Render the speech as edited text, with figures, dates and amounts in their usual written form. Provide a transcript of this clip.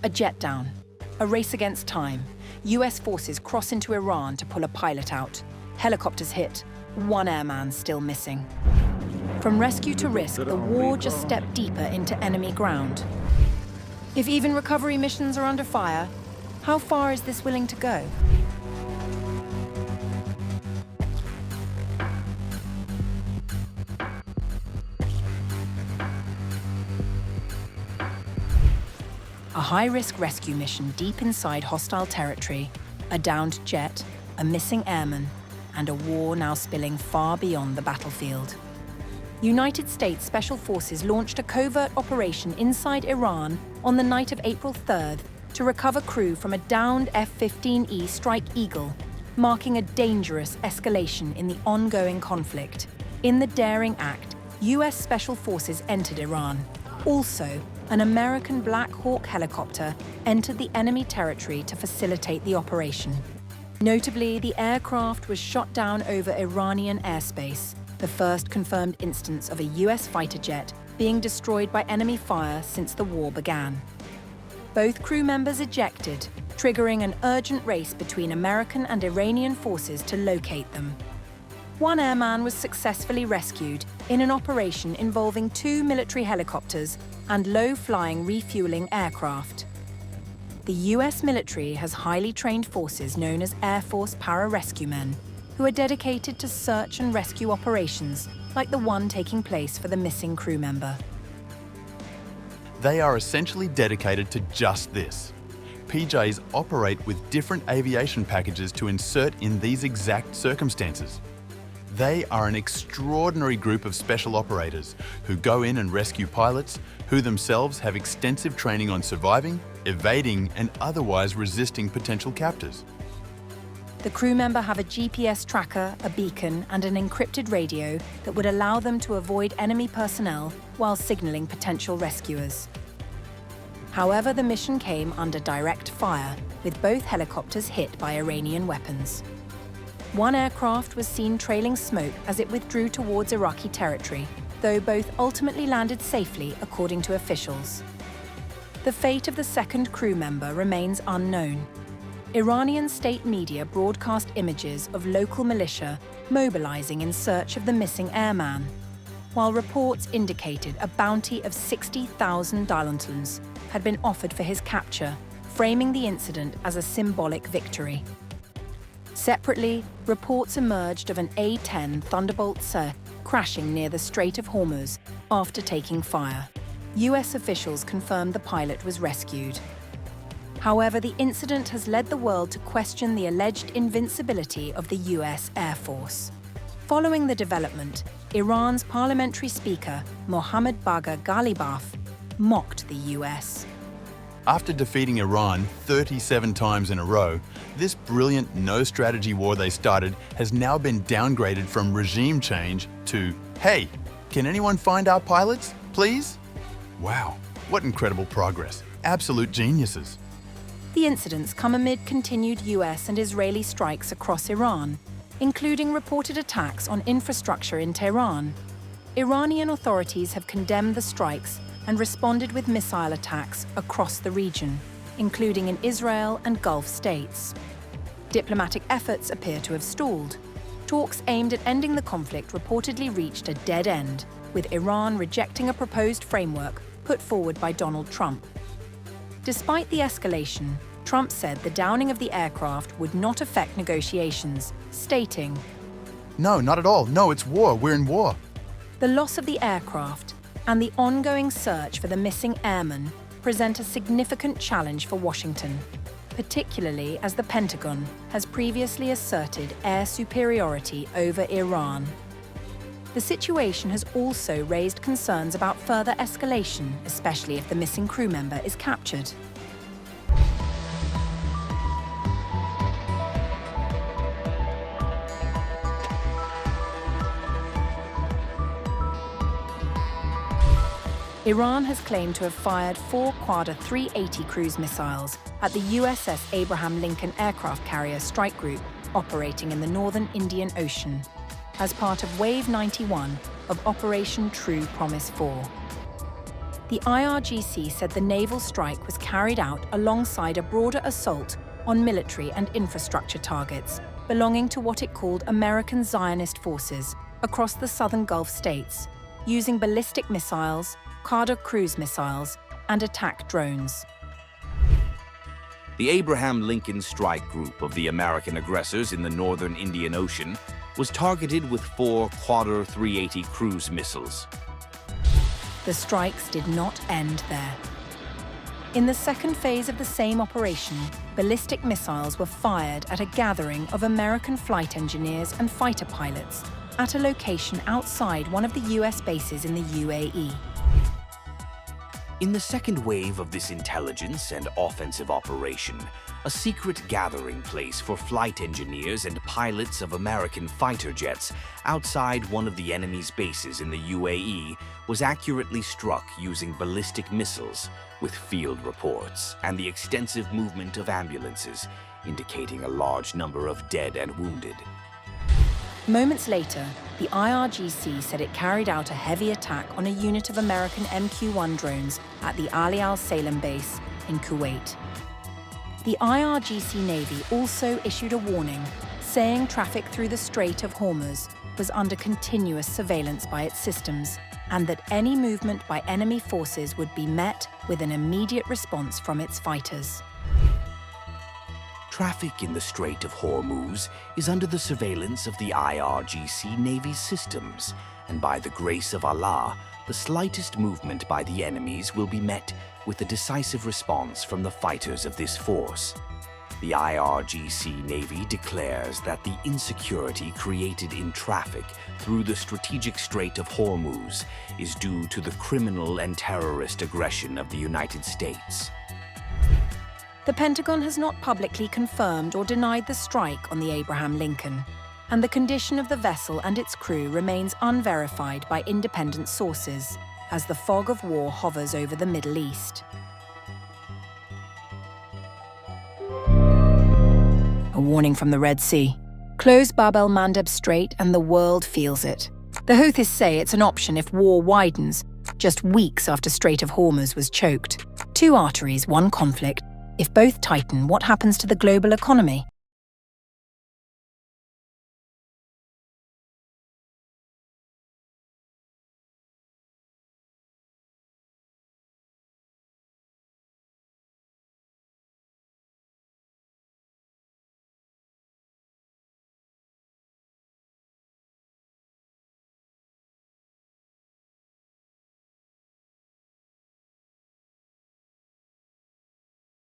A jet down. A race against time. US forces cross into Iran to pull a pilot out. Helicopters hit. One airman still missing. From rescue to risk, the war just stepped deeper into enemy ground. If even recovery missions are under fire, how far is this willing to go? A high-risk rescue mission deep inside hostile territory, a downed jet, a missing airman, and a war now spilling far beyond the battlefield. United States Special Forces launched a covert operation inside Iran on the night of April 3rd to recover crew from a downed F-15E Strike Eagle, marking a dangerous escalation in the ongoing conflict. In the daring act, US Special Forces entered Iran. Also, an American Black Hawk helicopter entered the enemy territory to facilitate the operation. Notably, the aircraft was shot down over Iranian airspace, the first confirmed instance of a US fighter jet being destroyed by enemy fire since the war began. Both crew members ejected, triggering an urgent race between American and Iranian forces to locate them. One airman was successfully rescued in an operation involving 2 military helicopters and low-flying refueling aircraft. The US military has highly trained forces known as Air Force Pararescue Men, who are dedicated to search and rescue operations like the one taking place for the missing crew member. They are essentially dedicated to just this. PJs operate with different aviation packages to insert in these exact circumstances. They are an extraordinary group of special operators who go in and rescue pilots who themselves have extensive training on surviving, evading, and otherwise resisting potential captors. The crew member have a GPS tracker, a beacon, and an encrypted radio that would allow them to avoid enemy personnel while signaling potential rescuers. However, the mission came under direct fire, with both helicopters hit by Iranian weapons. One aircraft was seen trailing smoke as it withdrew towards Iraqi territory, though both ultimately landed safely, according to officials. The fate of the second crew member remains unknown. Iranian state media broadcast images of local militia mobilizing in search of the missing airman, while reports indicated a bounty of 60,000 dirhams had been offered for his capture, framing the incident as a symbolic victory. Separately, reports emerged of an A-10 Thunderbolt II crashing near the Strait of Hormuz after taking fire. US officials confirmed the pilot was rescued. However, the incident has led the world to question the alleged invincibility of the US Air Force. Following the development, Iran's parliamentary speaker, Mohammad Bagher Ghalibaf, mocked the US. After defeating Iran 37 times in a row, this brilliant no-strategy war they started has now been downgraded from regime change to, hey, can anyone find our pilots, please? Wow, what incredible progress. Absolute geniuses. The incidents come amid continued US and Israeli strikes across Iran, including reported attacks on infrastructure in Tehran. Iranian authorities have condemned the strikes and responded with missile attacks across the region, including in Israel and Gulf states. Diplomatic efforts appear to have stalled. Talks aimed at ending the conflict reportedly reached a dead end, with Iran rejecting a proposed framework put forward by Donald Trump. Despite the escalation, Trump said the downing of the aircraft would not affect negotiations, stating, "No, not at all. No, it's war. We're in war." "The loss of the aircraft and the ongoing search for the missing airman present a significant challenge for Washington, particularly as the Pentagon has previously asserted air superiority over Iran." The situation has also raised concerns about further escalation, especially if the missing crew member is captured. Iran has claimed to have fired 4 Quadra 380 cruise missiles at the USS Abraham Lincoln aircraft carrier strike group operating in the northern Indian Ocean, as part of Wave 91 of Operation True Promise 4. the IRGC said the naval strike was carried out alongside a broader assault on military and infrastructure targets belonging to what it called American Zionist forces across the southern Gulf states, using ballistic missiles, Carter cruise missiles, and attack drones. The Abraham Lincoln Strike Group of the American aggressors in the northern Indian Ocean was targeted with 4 Quadr 380 cruise missiles. The strikes did not end there. In the second phase of the same operation, ballistic missiles were fired at a gathering of American flight engineers and fighter pilots at a location outside one of the US bases in the UAE. In the second wave of this intelligence and offensive operation, a secret gathering place for flight engineers and pilots of American fighter jets outside one of the enemy's bases in the UAE was accurately struck using ballistic missiles, with field reports and the extensive movement of ambulances, indicating a large number of dead and wounded. Moments later, the IRGC said it carried out a heavy attack on a unit of American MQ-1 drones at the Ali Al Salem base in Kuwait. The IRGC Navy also issued a warning, saying traffic through the Strait of Hormuz was under continuous surveillance by its systems, and that any movement by enemy forces would be met with an immediate response from its fighters. Traffic in the Strait of Hormuz is under the surveillance of the IRGC Navy's systems, and by the grace of Allah, the slightest movement by the enemies will be met with a decisive response from the fighters of this force. The IRGC Navy declares that the insecurity created in traffic through the strategic Strait of Hormuz is due to the criminal and terrorist aggression of the United States. The Pentagon has not publicly confirmed or denied the strike on the Abraham Lincoln, and the condition of the vessel and its crew remains unverified by independent sources as the fog of war hovers over the Middle East. A warning from the Red Sea. Close Bab el-Mandeb Strait and the world feels it. The Houthis say it's an option if war widens, just weeks after Strait of Hormuz was choked. 2 arteries, 1 conflict. If both tighten, what happens to the global economy?